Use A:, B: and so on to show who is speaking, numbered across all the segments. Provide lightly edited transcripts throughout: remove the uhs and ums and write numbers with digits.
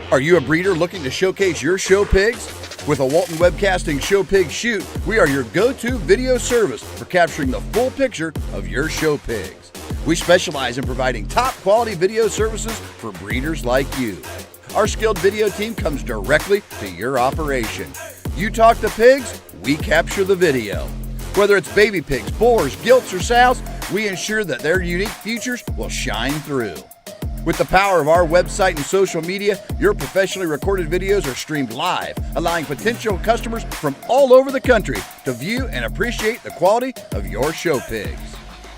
A: Are you a breeder looking to showcase your show pigs? With a Walton Webcasting Show Pig Shoot, we are your go-to video service for capturing the full picture of your show pigs. We specialize in providing top-quality video services for breeders like you. Our skilled video team comes directly to your operation. You talk to pigs, we capture the video. Whether it's baby pigs, boars, gilts, or sows, we ensure that their unique features will shine through. With the power of our website and social media, your professionally recorded videos are streamed live, allowing potential customers from all over the country to view and appreciate the quality of your show pigs.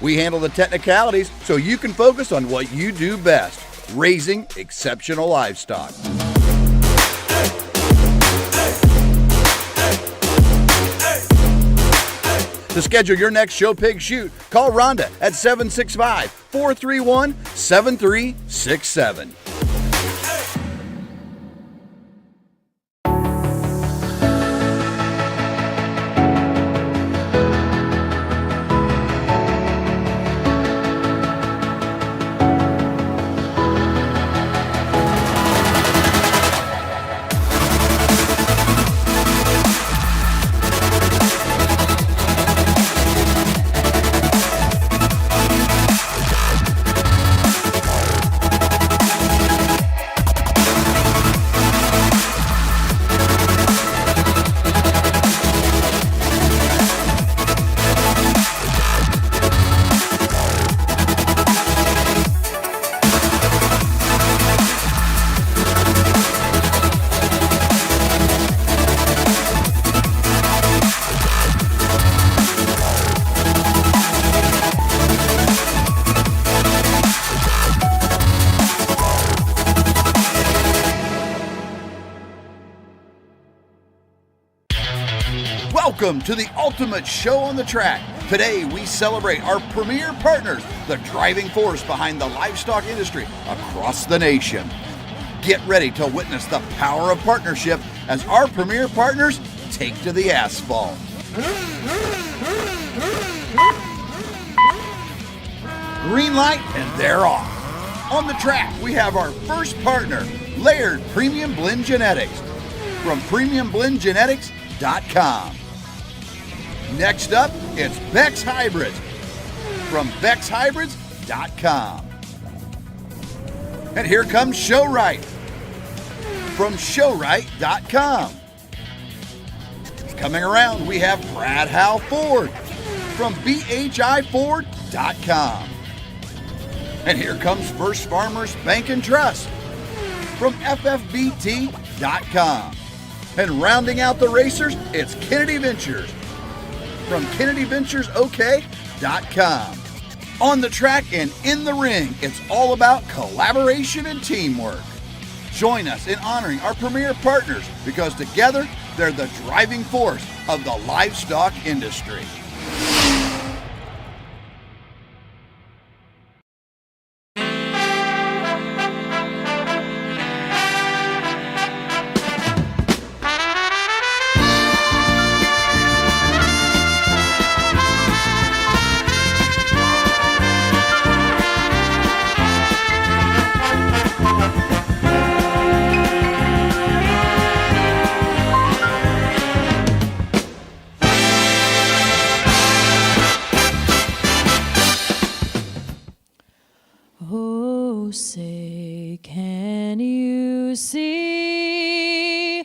A: We handle the technicalities so you can focus on what you do best, raising exceptional livestock. To schedule your next show pig shoot, call Rhonda at 765-431-7367. Welcome to the ultimate show on the track. Today we celebrate our premier partners, the driving force behind the livestock industry across the nation. Get ready to witness the power of partnership as our premier partners take to the asphalt. Green light and they're off. On the track we have our first partner, Laird Premium Blend Genetics from premiumblendgenetics.com. Next up, it's Beck's Hybrids from beckshybrids.com. And here comes Showright from showright.com. Coming around, we have Brad Howe Ford from bhiford.com. And here comes First Farmers Bank and Trust from ffbt.com. And rounding out the racers, it's Kennedy Ventures from kennedyventuresok.com. On the track and in the ring, it's all about collaboration and teamwork. Join us in honoring our premier partners because together they're the driving force of the livestock industry.
B: Oh, say, can you see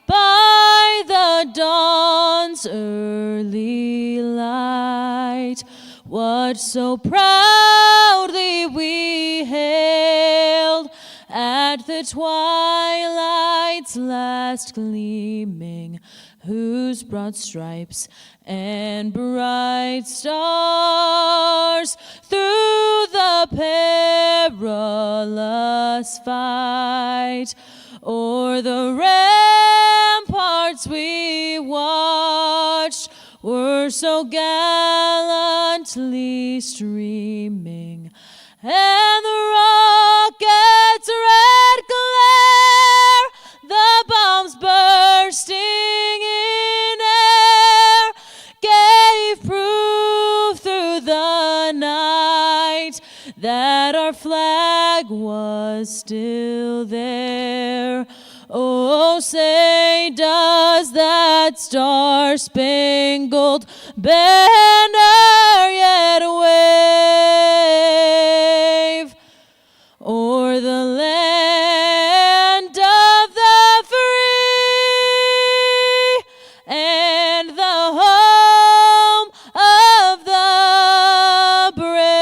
B: by the dawn's early light what so proudly we hailed at the twilight's last gleaming, whose broad stripes and bright stars through the perilous fight o'er the ramparts we watched were so gallantly streaming, and the rocket's red glare, the bombs bursting in air, gave proof through the night that our flag was still still there. Oh, say does that star-spangled banner yet wave o'er the land of the free and the home of the brave?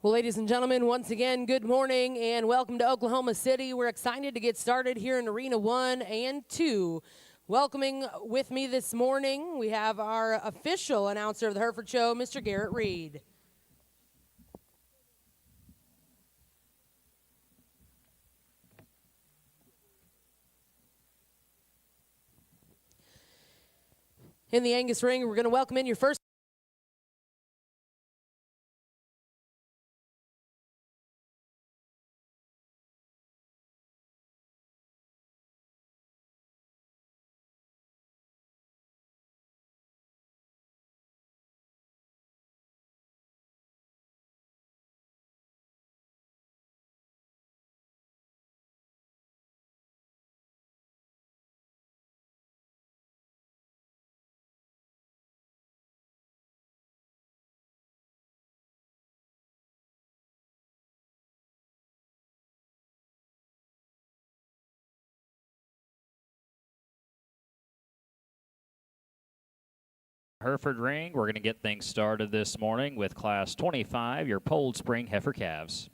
C: Well, ladies and gentlemen, once again, good morning and welcome to Oklahoma City. We're excited to get started here in Arena 1 and 2. Welcoming with me this morning, we have our official announcer of the Hereford Show, Mr. Garrett Reed. In the Angus ring, we're going to welcome in your first
D: Hereford ring. We're going to get things started this morning with Class 25, your Polled Spring Heifer Calves.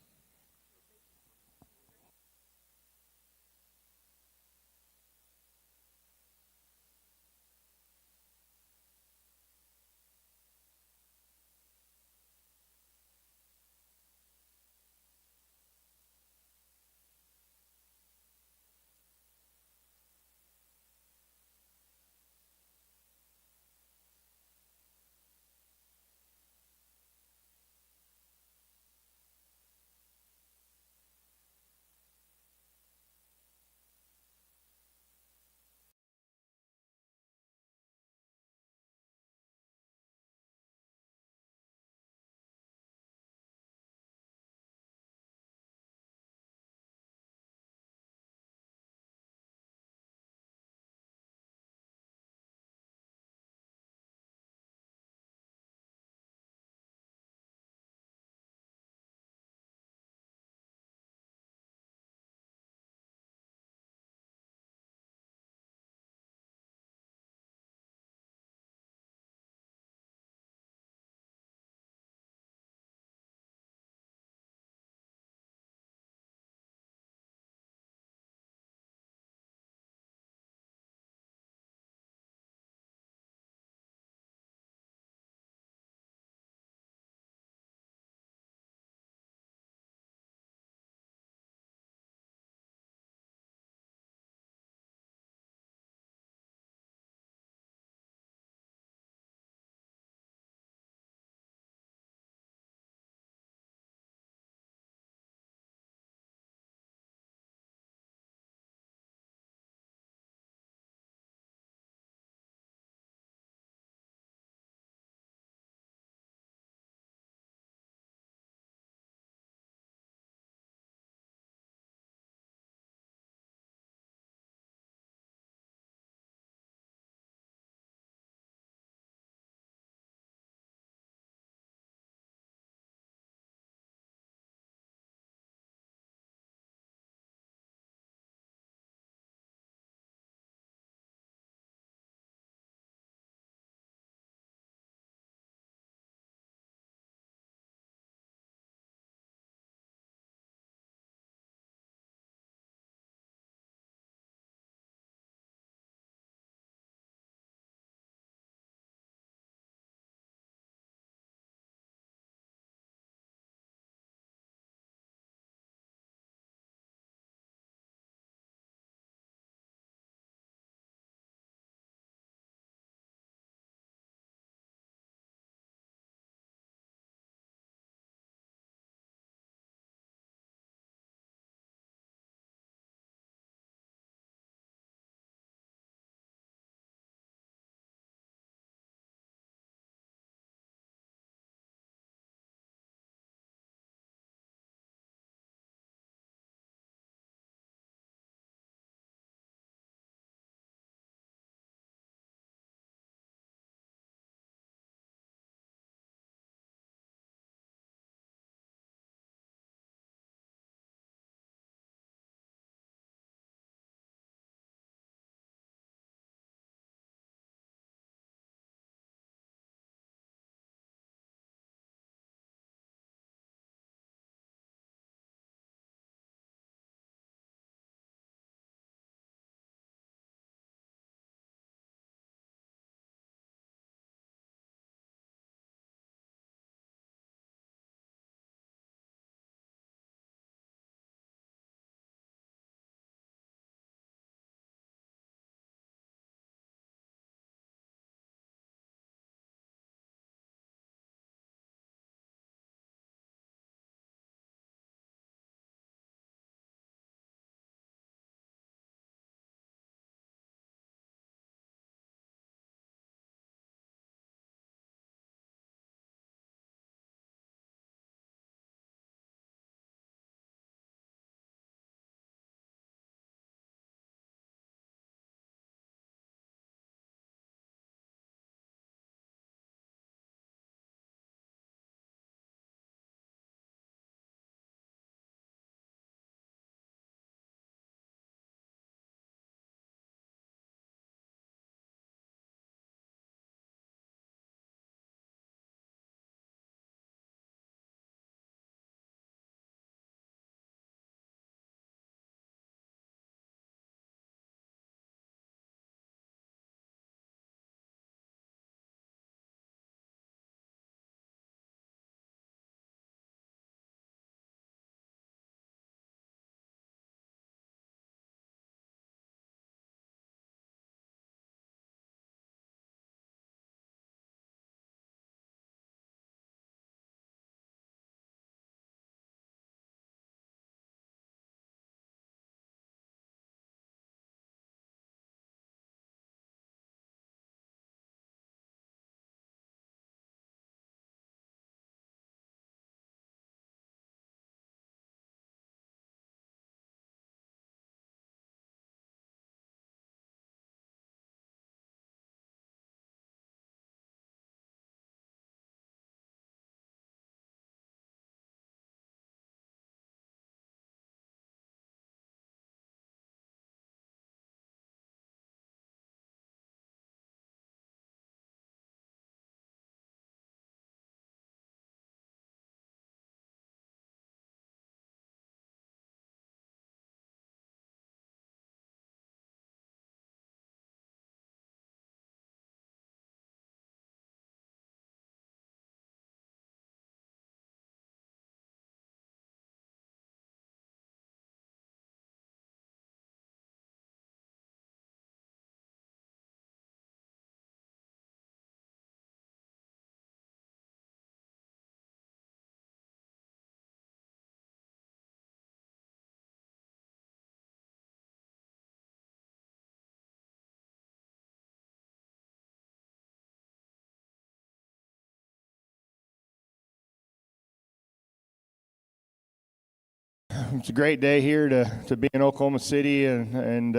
E: it's a great day here to be in Oklahoma City and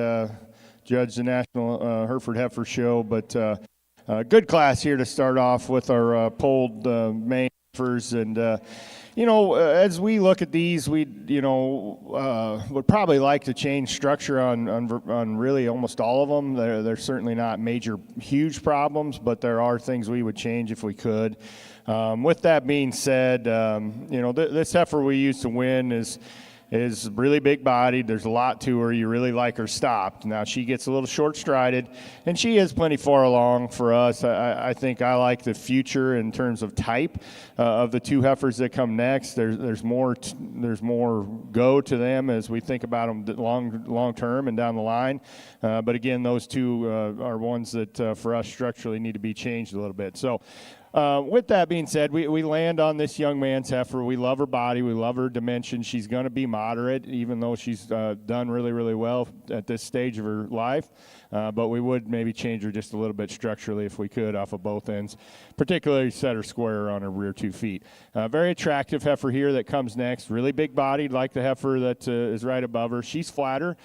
E: judge the National Hereford Heifer Show. But good class here to start off with our polled main heifers. And, as we look at these, we, would probably like to change structure on really almost all of them. They're certainly not major, huge problems, but there are things we would change if we could. With that being said, this heifer we used to win is really big bodied. There's a lot to her. You really like her stopped. Now she gets a little short strided, and she is plenty far along for us. I think I like the future in terms of type of the two heifers that come next. There's more go to them as we think about them long term and down the line. But again, those two are ones that for us structurally need to be changed a little bit. So. With that being said, we land on this young man's heifer. We love her body. We love her dimension. She's going to be moderate, even though she's done really, really well at this stage of her life. But we would maybe change her just a little bit structurally if we could off of both ends, particularly set her square on her rear 2 feet. Very attractive heifer here that comes next. Really big bodied, like the heifer that is right above her. She's flatter.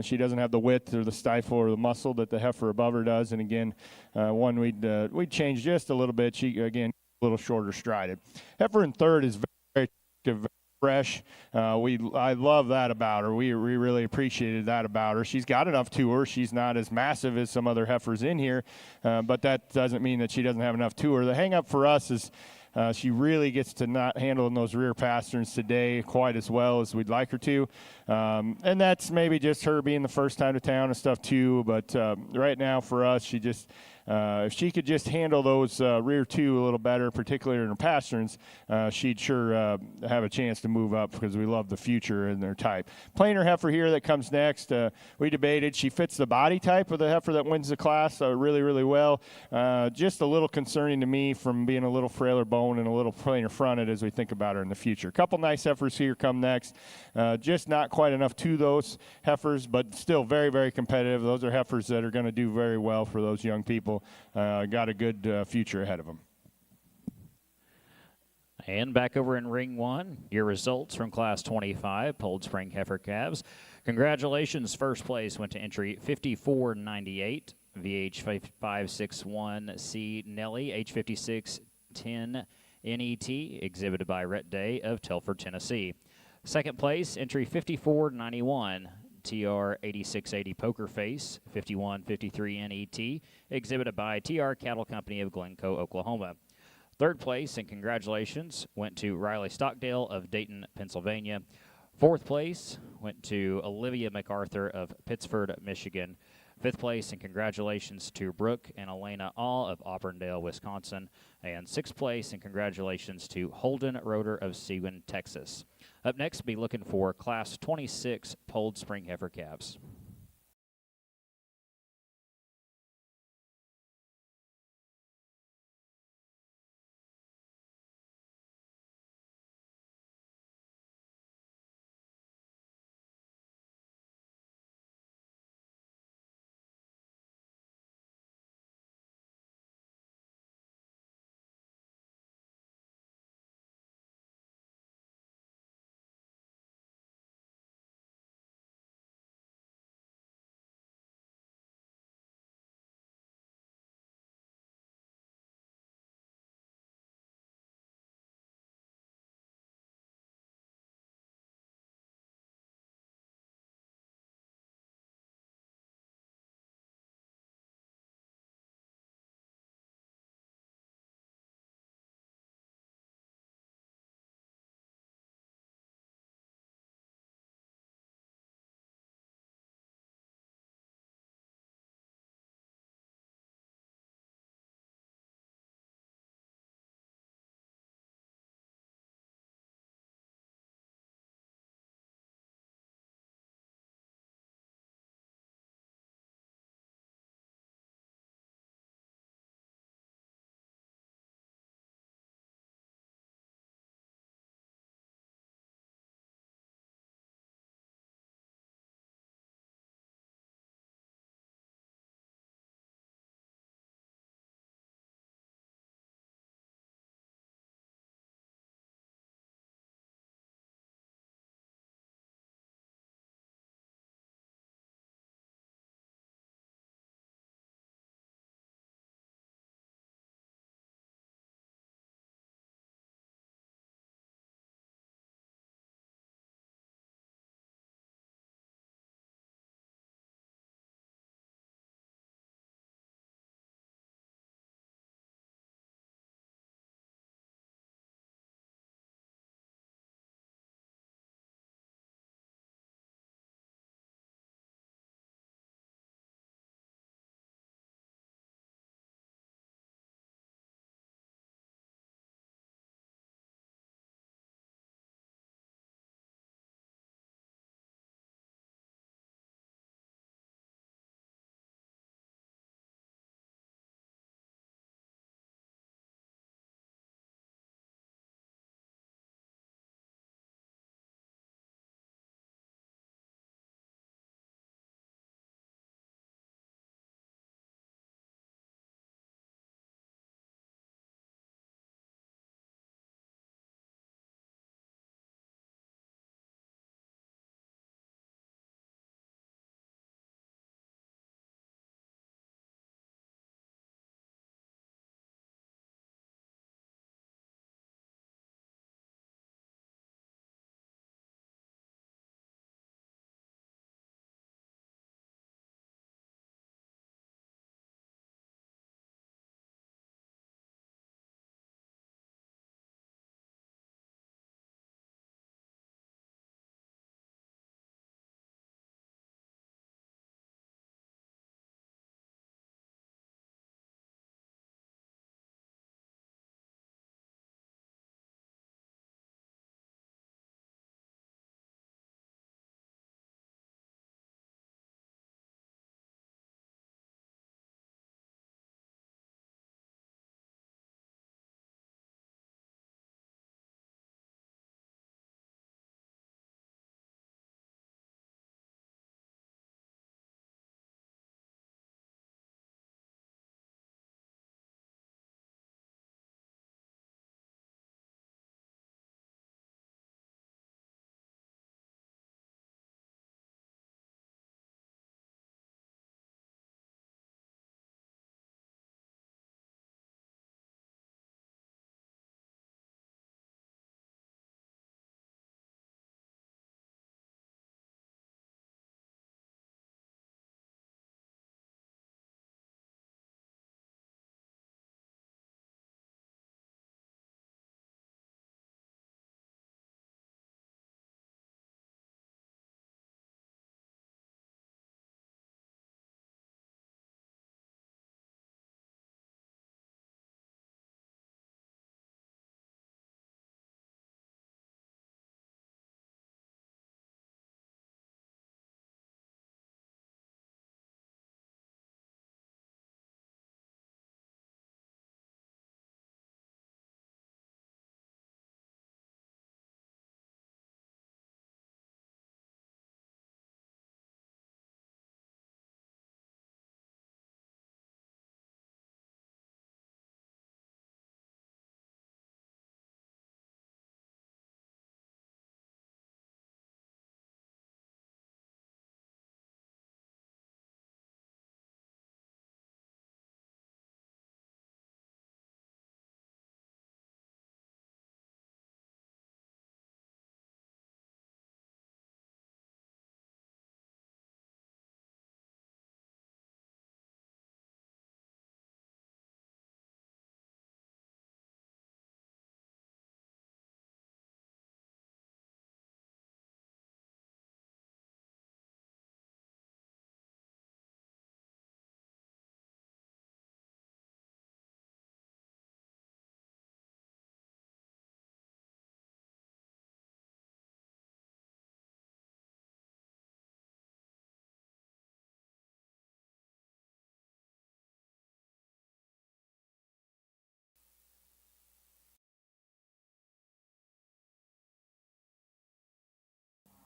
E: She doesn't have the width or the stifle or the muscle that the heifer above her does. And again, one we'd change just a little bit. She, again, a little shorter strided. Heifer in third is very attractive, fresh. I love that about her. We really appreciated that about her. She's got enough to her. She's not as massive as some other heifers in here, but that doesn't mean that she doesn't have enough to her. The hang up for us is she really gets to not handle in those rear pasterns today quite as well as we'd like her to. And that's maybe just her being the first time to town and stuff too. But right now for us, she just if she could just handle those rear two a little better, particularly in her pasterns, she'd sure have a chance to move up because we love the future in their type. Plainer heifer here that comes next. We debated. She fits the body type of the heifer that wins the class really, really well. Just a little concerning to me from being a little frailer bone and a little plainer fronted as we think about her in the future. A couple nice heifers here come next. Just not quite enough to those heifers, but still very, very competitive. Those are heifers that are going to do very well for those young people. Got a good future ahead of them.
D: And back over in ring one, your results from Class 25, Polled Spring Heifer Calves. Congratulations. First place went to entry 5498, VH561C Nelly, H5610 NET, exhibited by Rhett Day of Telford, Tennessee. Second place, entry 5491, TR 8680 Poker Face, 5153 NET, exhibited by TR Cattle Company of Glencoe, Oklahoma. Third place, and congratulations, went to Riley Stockdale of Dayton, Pennsylvania. Fourth place went to Olivia MacArthur of Pittsford, Michigan. Fifth place, and congratulations to Brooke and Elena All of Auburndale, Wisconsin. And sixth place, and congratulations to Holden Roeder of Seguin, Texas. Up next, be looking for Class 26 Polled Spring Heifer Calves.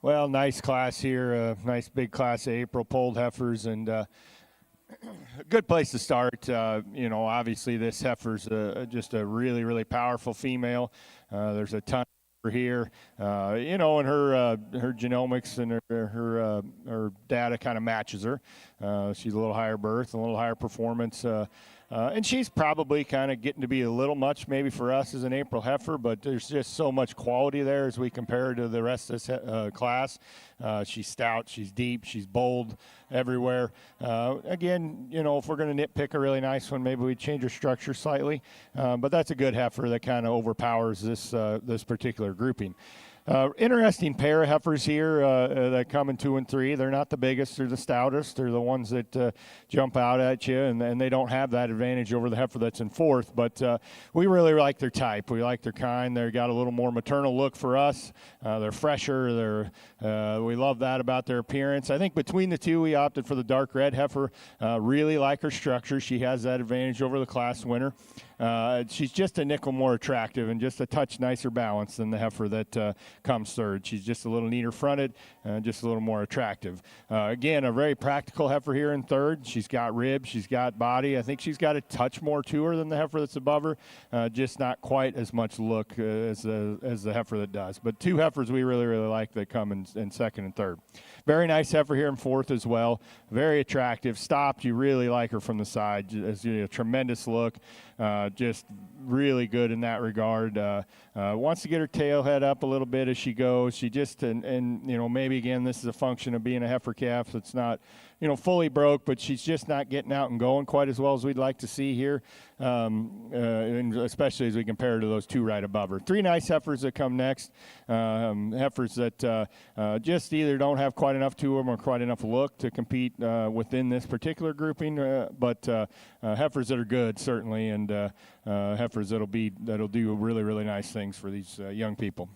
E: Well, nice class here, nice big class of April polled heifers, and a good place to start. Obviously this heifer's just a really, really powerful female. There's a ton here, and her genomics and her data kind of matches her. She's a little higher birth, a little higher performance, and she's probably kind of getting to be a little much maybe for us as an April heifer, but there's just so much quality there as we compare her to the rest of this class. She's stout, she's deep, she's bold everywhere. Again, if we're going to nitpick a really nice one, maybe we change her structure slightly, but that's a good heifer that kind of overpowers this particular grouping. Interesting pair of heifers here that come in 2 and 3. They're not the biggest, they're the stoutest. They're the ones that jump out at you, and they don't have that advantage over the heifer that's in 4th. But we really like their type. We like their kind. They've got a little more maternal look for us. They're fresher. We love that about their appearance. I think between the two, we opted for the dark red heifer. Really like her structure. She has that advantage over the class winner. She's just a nickel more attractive and just a touch nicer balance than the heifer that comes 3rd. She's just a little neater fronted, just a little more attractive. Again, a very practical heifer here in 3rd. She's got ribs, she's got body. I think she's got a touch more to her than the heifer that's above her, just not quite as much look as the heifer that does. But 2 heifers we really, really like that come in 2nd and 3rd. Very nice heifer here in 4th as well. Very attractive. Stopped, you really like her from the side. A tremendous look. Just really good in that regard. Wants to get her tail head up a little bit as she goes. She just, and maybe again, this is a function of being a heifer calf that's not, fully broke, but she's just not getting out and going quite as well as we'd like to see here, and especially as we compare to those 2 right above her. 3 nice heifers that come next, heifers that just either don't have quite enough to them or quite enough look to compete within this particular grouping, but heifers that are good, certainly, and heifers that'll do really, really nice things for these young people.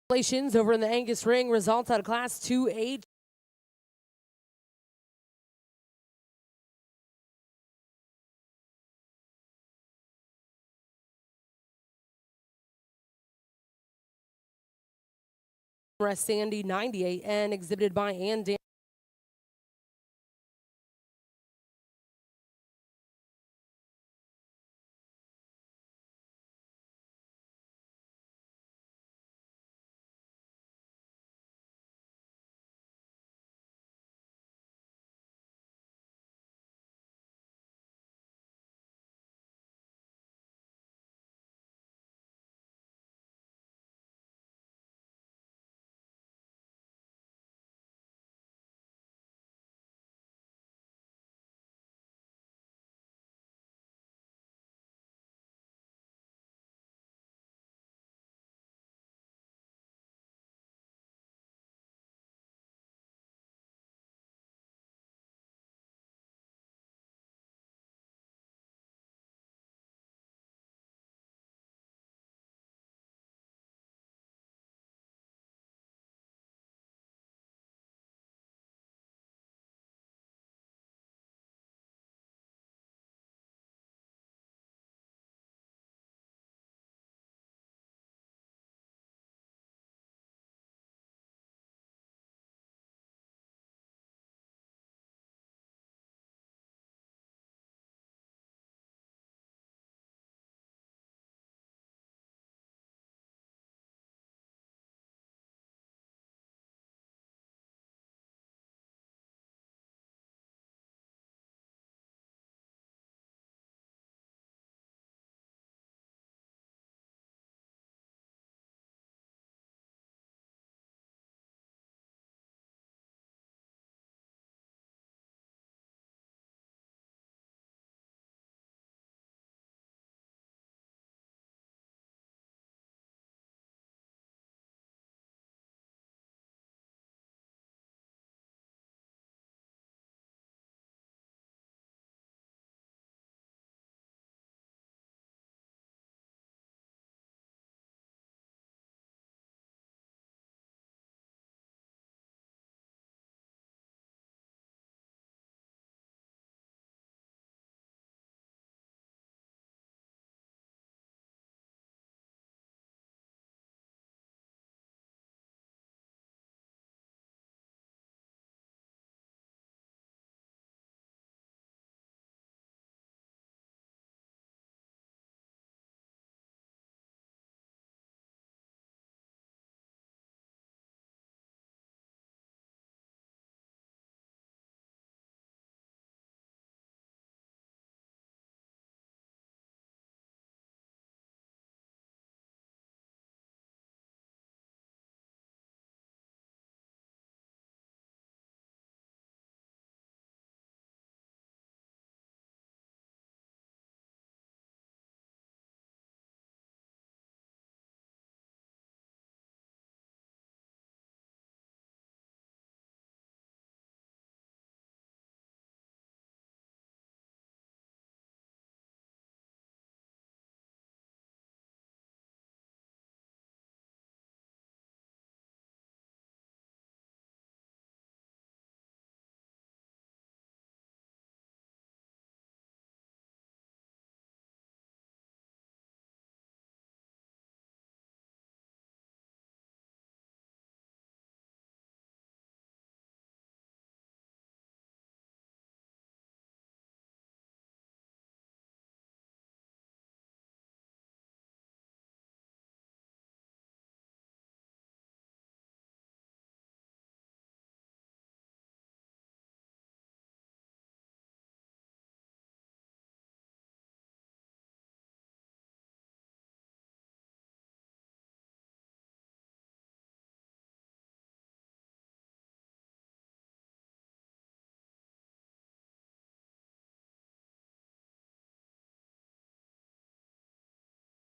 C: Congratulations over in the Angus ring. Results out of Class 2A. Sandy 98N, exhibited by Ann Dan.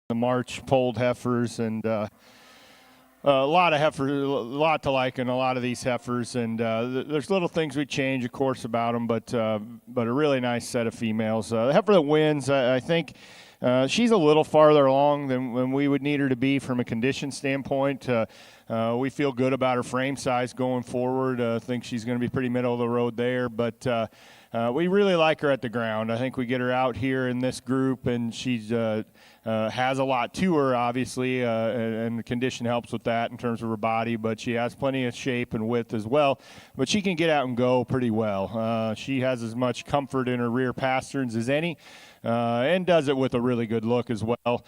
E: The March polled heifers, and a lot of heifers, a lot to like in a lot of these heifers, and there's little things we change, of course, about them, but a really nice set of females. The heifer that wins, I think, She's a little farther along than we would need her to be from a condition standpoint. We feel good about her frame size going forward. I think she's going to be pretty middle of the road there, but we really like her at the ground. I think we get her out here in this group, and she's has a lot to her, obviously, and the condition helps with that in terms of her body, but she has plenty of shape and width as well. But she can get out and go pretty well. She has as much comfort in her rear pasterns as any, and does it with a really good look as well.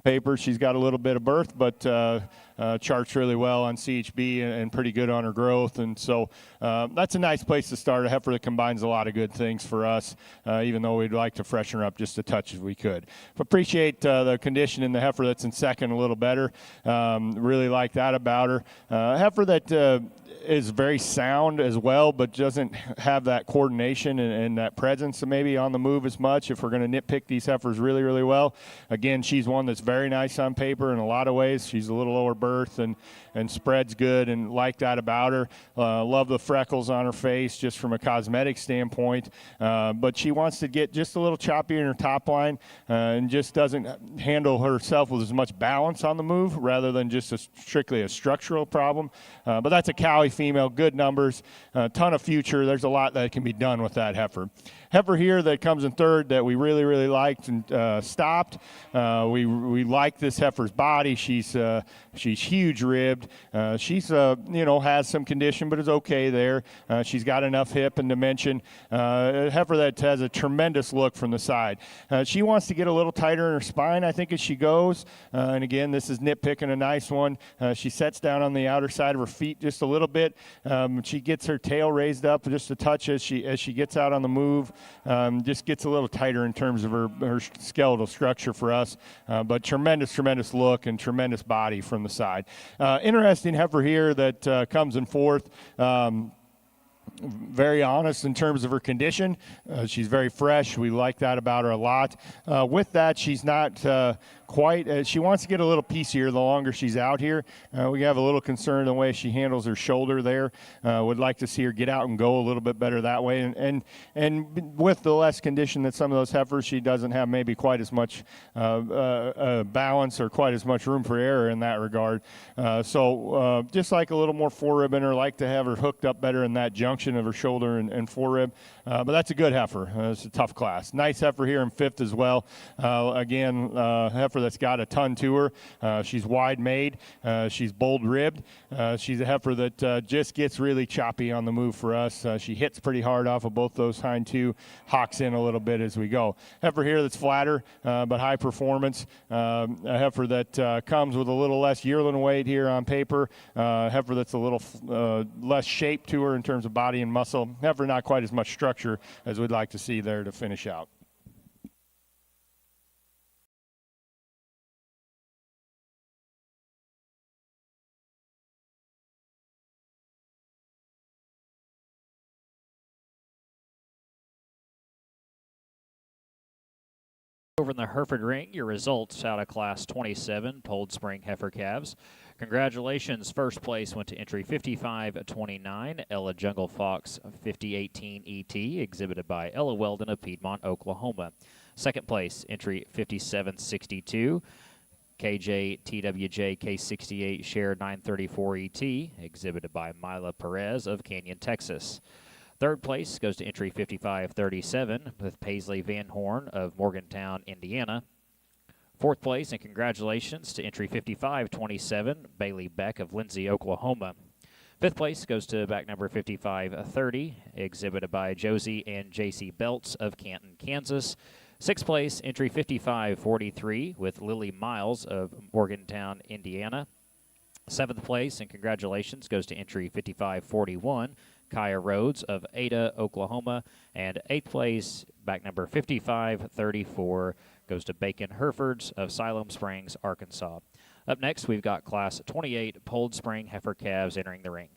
E: Paper, she's got a little bit of birth, but charts really well on CHB and pretty good on her growth, and so that's a nice place to start. A heifer that combines a lot of good things for us, even though we'd like to freshen her up just a touch if we could. Appreciate the condition in the heifer that's in second a little better. Really like that about her. Heifer that is very sound as well, but doesn't have that coordination and that presence maybe on the move as much if we're going to nitpick these heifers really, really well. Again, she's one that's very nice on paper in a lot of ways. She's a little lower birth and spreads good, and like that about her. Love the freckles on her face just from a cosmetic standpoint, but she wants to get just a little choppy in her top line and just doesn't handle herself with as much balance on the move rather than just strictly a structural problem. But that's a Cowie female, good numbers, a ton of future. There's a lot that can be done with that heifer. Heifer here that comes in third that we really, really liked and stopped. We like this heifer's body. She's huge ribbed. She's has some condition, but is okay there. She's got enough hip and dimension. A heifer that has a tremendous look from the side. She wants to get a little tighter in her spine, I think, as she goes. And again, this is nitpicking a nice one. She sets down on the outer side of her feet just a little bit. She gets her tail raised up just a touch as she gets out on the move. Just gets a little tighter in terms of her skeletal structure for us, but tremendous look and tremendous body from the side. Interesting heifer here that comes in fourth. Very honest in terms of her condition. She's very fresh. We like that about her a lot. With that, she's not quite, she wants to get a little piecier the longer she's out here. We have a little concern the way she handles her shoulder there. Would like to see her get out and go a little bit better that way. And with the less condition that some of those heifers, she doesn't have maybe quite as much balance or quite as much room for error in that regard. So just like a little more forerib in her, like to have her hooked up better in that junction of her shoulder and forerib. But that's a good heifer. It's a tough class. Nice heifer here in fifth as well. Again, heifer that's got a ton to her. She's wide made. She's bold ribbed. She's a heifer that just gets really choppy on the move for us. She hits pretty hard off of both those hind two, hocks in a little bit as we go. Heifer here that's flatter but high performance. A heifer that comes with a little less yearling weight here on paper. Heifer that's a little less shape to her in terms of body and muscle. Heifer not quite as much structure as we'd like to see there to finish out.
D: Over in the Hereford Ring, your results out of Class 27, Polled Spring Heifer Calves. Congratulations. First place went to entry 5529, Ella Jungle Fox 5018 ET, exhibited by Ella Weldon of Piedmont, Oklahoma. Second place, entry 5762, KJ TWJ K68 Share 934 ET, exhibited by Mila Perez of Canyon, Texas. Third place goes to entry 5537 with Paisley Van Horn of Morgantown, Indiana. Fourth place, and congratulations to entry 5527, Bailey Beck of Lindsay, Oklahoma. Fifth place goes to back number 5530, exhibited by Josie and J.C. Belts of Canton, Kansas. Sixth place, entry 5543 with Lily Miles of Morgantown, Indiana. Seventh place, and congratulations, goes to entry 5541, Kaya Rhodes of Ada, Oklahoma. And eighth place, back number 5534, goes to Bacon Herefords of Siloam Springs, Arkansas. Up next, we've got Class 28 Polled Spring Heifer Calves entering the ring.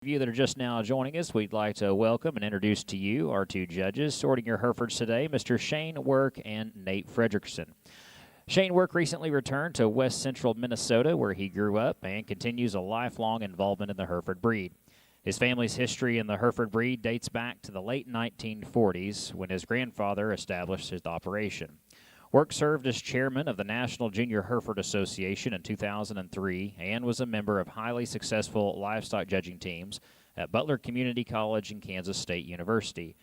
D: You that are just now joining us, we'd like to welcome and introduce to you our two judges sorting your Herefords today, Mr. Shane Work and Nate Fredrickson. Shane Work recently returned to West Central Minnesota, where he grew up and continues a lifelong involvement in the Hereford breed. His family's history in the Hereford breed dates back to the late 1940s when his grandfather established his operation. Work served as chairman of the National Junior Hereford Association in 2003 and was a member of highly successful livestock judging teams at Butler Community College and Kansas State University.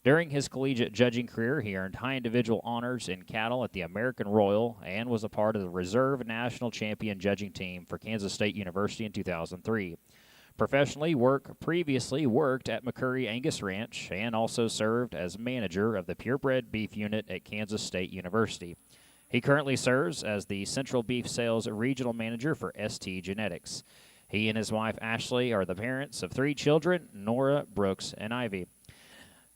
D: During his collegiate judging career, he earned high individual honors in cattle at the American Royal and was a part of the reserve national champion judging team for Kansas State University in 2003. Professionally, Work previously worked at McCurry Angus Ranch and also served as manager of the purebred beef unit at Kansas State University. He currently serves as the Central Beef Sales Regional Manager for ST Genetics. He and his wife Ashley are the parents of 3 children, Nora, Brooks, and Ivy.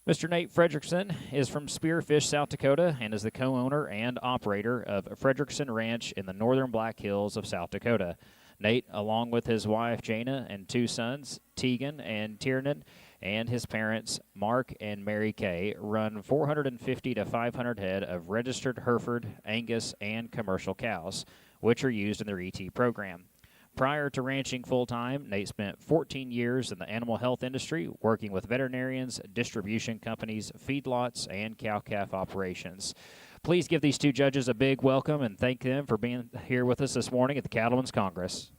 D: Mr. Nate Fredrickson is from Spearfish, South Dakota, and is the co-owner and operator of Fredrickson Ranch in the northern Black Hills of South Dakota. Nate, along with his wife Jana and 2 sons, Tegan and Tiernan, and his parents, Mark and Mary Kay, run 450 to 500 head of registered Hereford, Angus, and commercial cows, which are used in their ET program. Prior to ranching full-time, Nate spent 14 years in the animal health industry, working with veterinarians, distribution companies, feedlots, and cow-calf operations. Please give these 2 judges a big welcome and thank them for being here with us this morning at the Cattleman's Congress.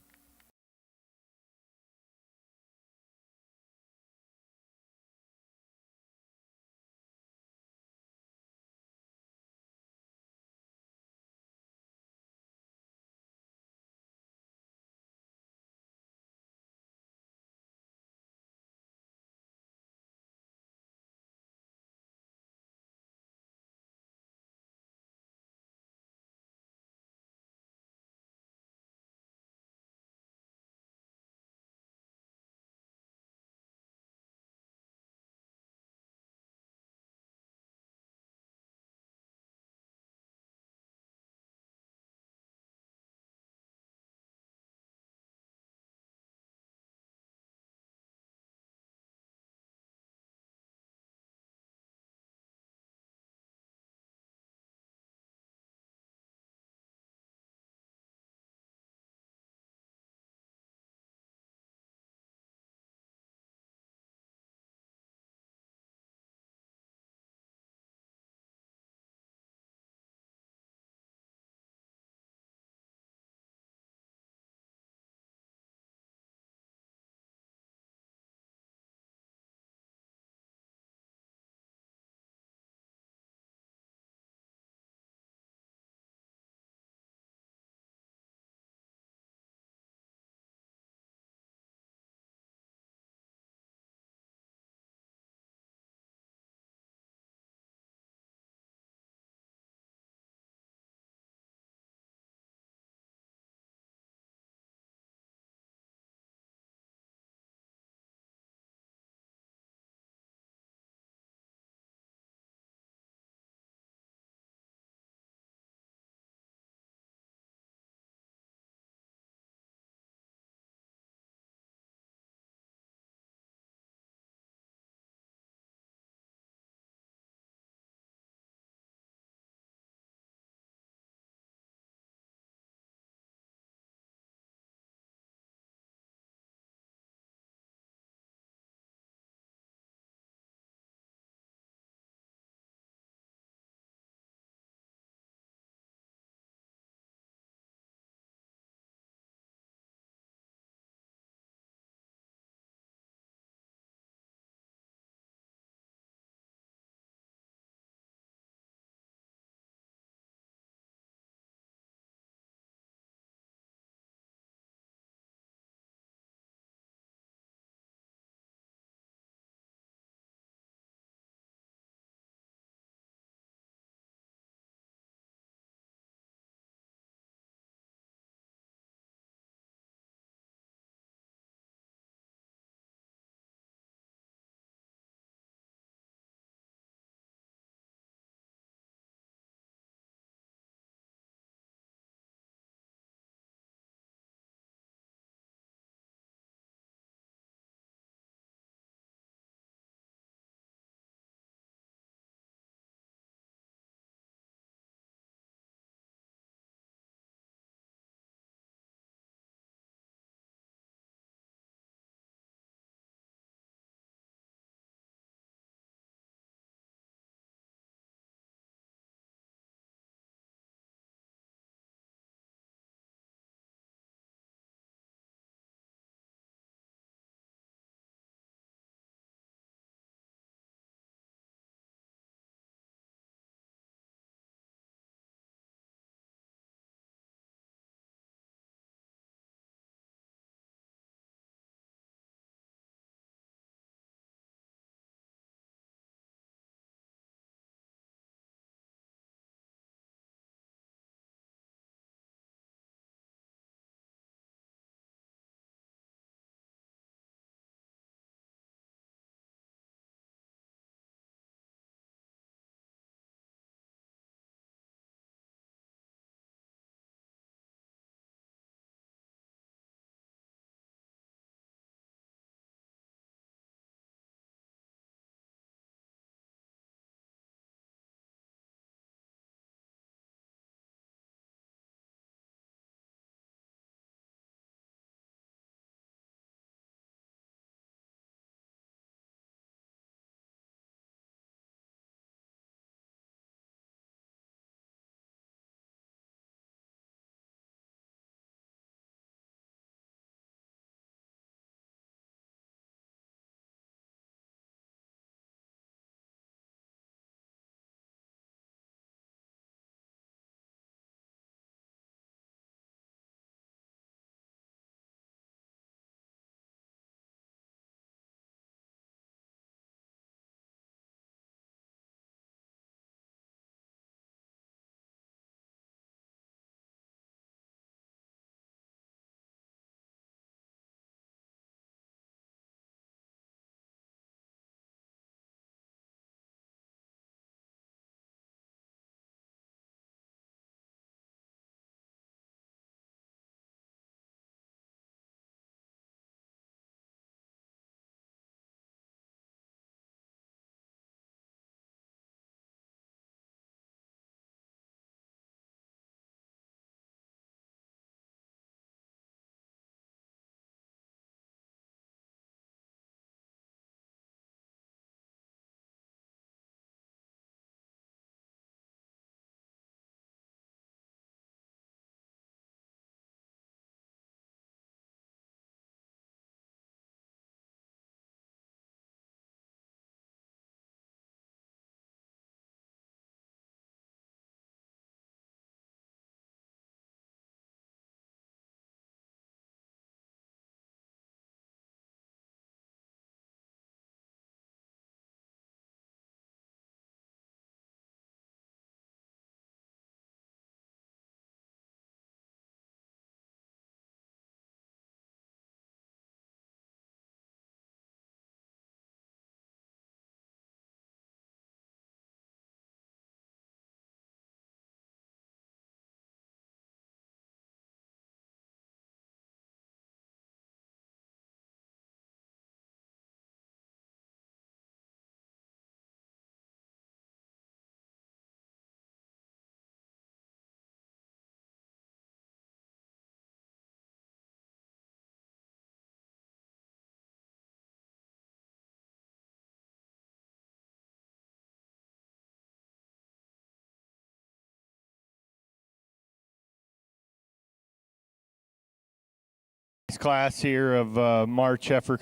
E: next class here of March heifer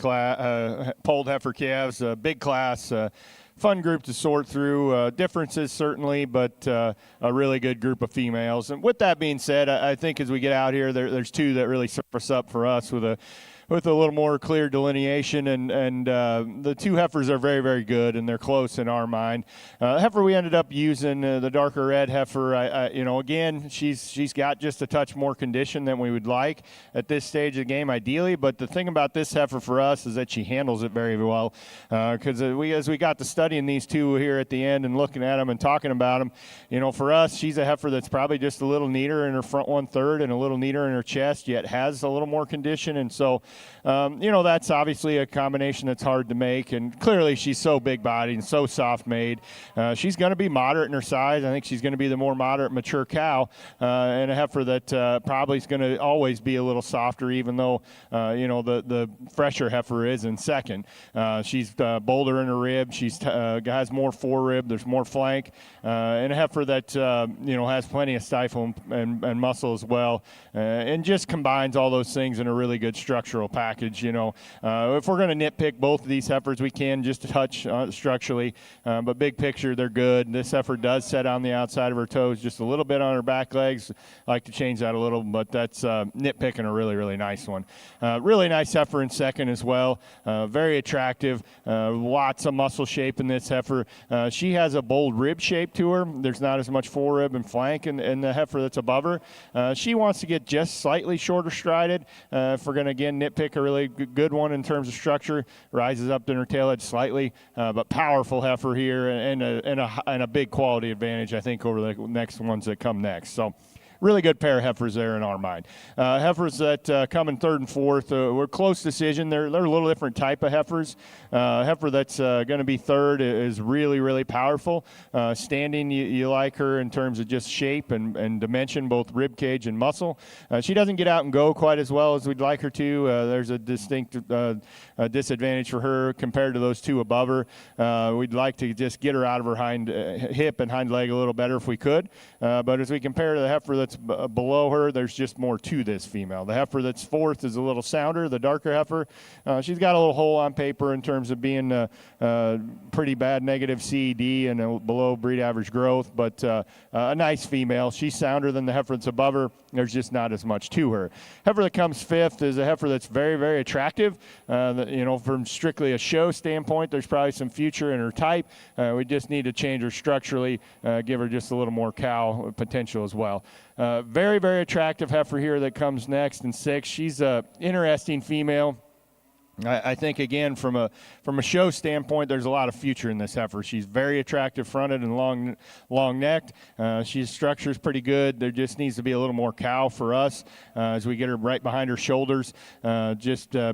E: polled heifer calves. Big class. Fun group to sort through. Differences certainly, but a really good group of females. And with that being said, I think as we get out here, there's two that really surface up for us with a little more clear delineation, and the two heifers are very, very good, and they're close in our mind. Heifer we ended up using, the darker red heifer, again, she's got just a touch more condition than we would like at this stage of the game, ideally. But the thing about this heifer for us is that she handles it very well, because as we got to studying these two here at the end and looking at them and talking about them, for us, she's a heifer that's probably just a little neater in her front 1/3 and a little neater in her chest, yet has a little more condition. And so that's obviously a combination that's hard to make, and clearly she's so big-bodied and so soft-made. She's going to be moderate in her size. I think she's going to be the more moderate, mature cow, and a heifer that probably is going to always be a little softer, even though, the fresher heifer is in second. She's bolder in her rib. She's has more forerib. There's more flank, and a heifer that, has plenty of stifle and muscle as well, and just combines all those things in a really good structural package. If we're going to nitpick both of these heifers, we can just touch structurally, but big picture, they're good. This heifer does set on the outside of her toes just a little bit on her back legs. Like to change that a little, but that's nitpicking a really, really nice one. Really nice heifer in second as well. Very attractive. Lots of muscle shape in this heifer. She has a bold rib shape to her. There's not as much forerib and flank in the heifer that's above her. She wants to get just slightly shorter strided. If we're going to, again, nitpick a really good one in terms of structure, rises up in her tail edge slightly, but powerful heifer here, and a big quality advantage, I think, over the next ones that come next. So really good pair of heifers there in our mind. Heifers that come in third and fourth, we're close decision. They're a little different type of heifers. Heifer that's going to be third is really, really powerful. Standing, you like her in terms of just shape and dimension, both rib cage and muscle. She doesn't get out and go quite as well as we'd like her to. There's a distinct disadvantage for her compared to those two above her. We'd like to just get her out of her hind hip and hind leg a little better if we could. But as we compare to the heifer that's below her, there's just more to this female. The heifer that's fourth is a little sounder. The darker heifer, she's got a little hole on paper in terms of being pretty bad negative CED and below breed average growth, but a nice female. She's sounder than the heifer that's above her. There's just not as much to her. Heifer that comes fifth is a heifer that's very, very attractive. From strictly a show standpoint, there's probably some future in her type. We just need to change her structurally, give her just a little more cow potential as well. Very, very attractive heifer here that comes next in sixth. She's a interesting female. I think, again, from a show standpoint, there's a lot of future in this heifer. She's very attractive fronted and long necked. She's structure's pretty good. There just needs to be a little more cow for us as we get her right behind her shoulders. Be just a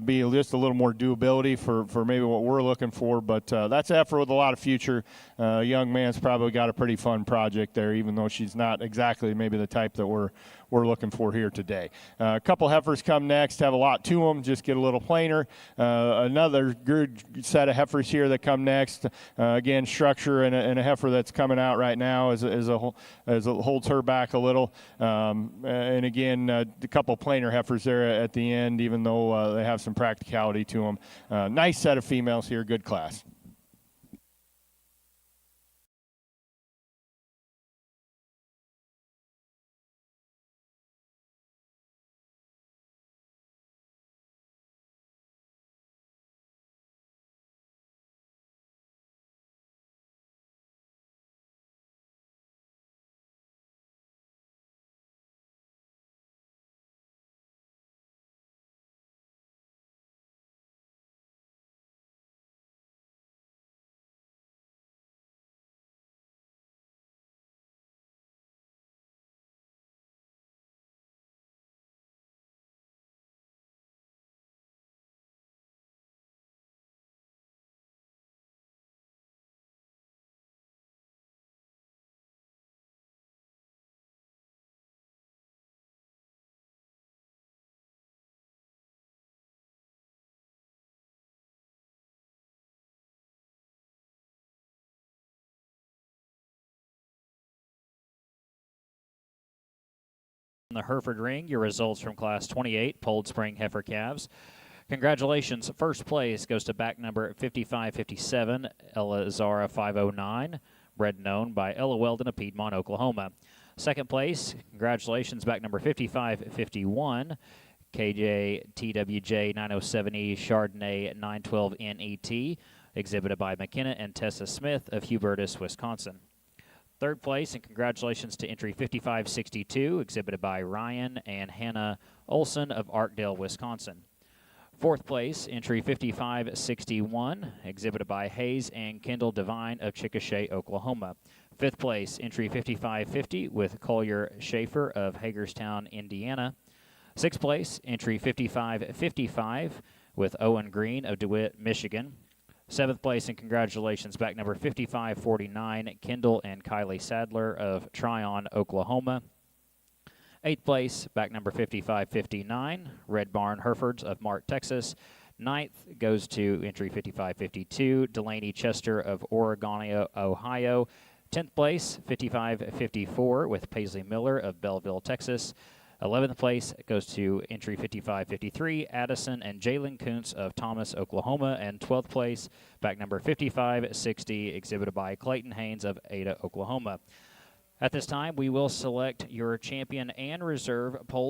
E: little more doability for maybe what we're looking for. But that's a heifer with a lot of future. Young man's probably got a pretty fun project there, even though she's not exactly maybe the type that we're looking for here today. A couple heifers come next, have a lot to them, just get a little plainer. Another good set of heifers here that come next. Again, structure and a heifer that's coming out right now as it holds her back a little. And again, a couple plainer heifers there at the end, even though they have some practicality to them. Nice set of females here, good class.
D: in the Hereford Ring, your results from Class 28, Polled Spring Heifer Calves. Congratulations. First place goes to back number 5557, Ella Zara 509, bred and owned by Ella Weldon of Piedmont, Oklahoma. Second place, congratulations, back number 5551, KJ TWJ 907E Chardonnay 912 NET, exhibited by McKenna and Tessa Smith of Hubertus, Wisconsin. Third place, and congratulations to entry 5562, exhibited by Ryan and Hannah Olson of Arkdale, Wisconsin. Fourth place, entry 5561, exhibited by Hayes and Kendall Devine of Chickasha, Oklahoma. Fifth place, entry 5550 with Collier Schaefer of Hagerstown, Indiana. Sixth place, entry 5555 with Owen Green of DeWitt, Michigan. Seventh place, and congratulations, back number 5549, Kendall and Kylie Sadler of Tryon, Oklahoma. Eighth place, back number 5559, Red Barn Herefords of Mart, Texas. Ninth goes to entry 5552, Delaney Chester of Oregon, Ohio. 10th place, 5554 with Paisley Miller of Belleville, Texas. 11th place goes to entry 5553, Addison and Jalen Kuntz of Thomas, Oklahoma. And 12th place, back number 5560, exhibited by Clayton Haynes of Ada, Oklahoma. At this time, we will select your champion and reserve poll.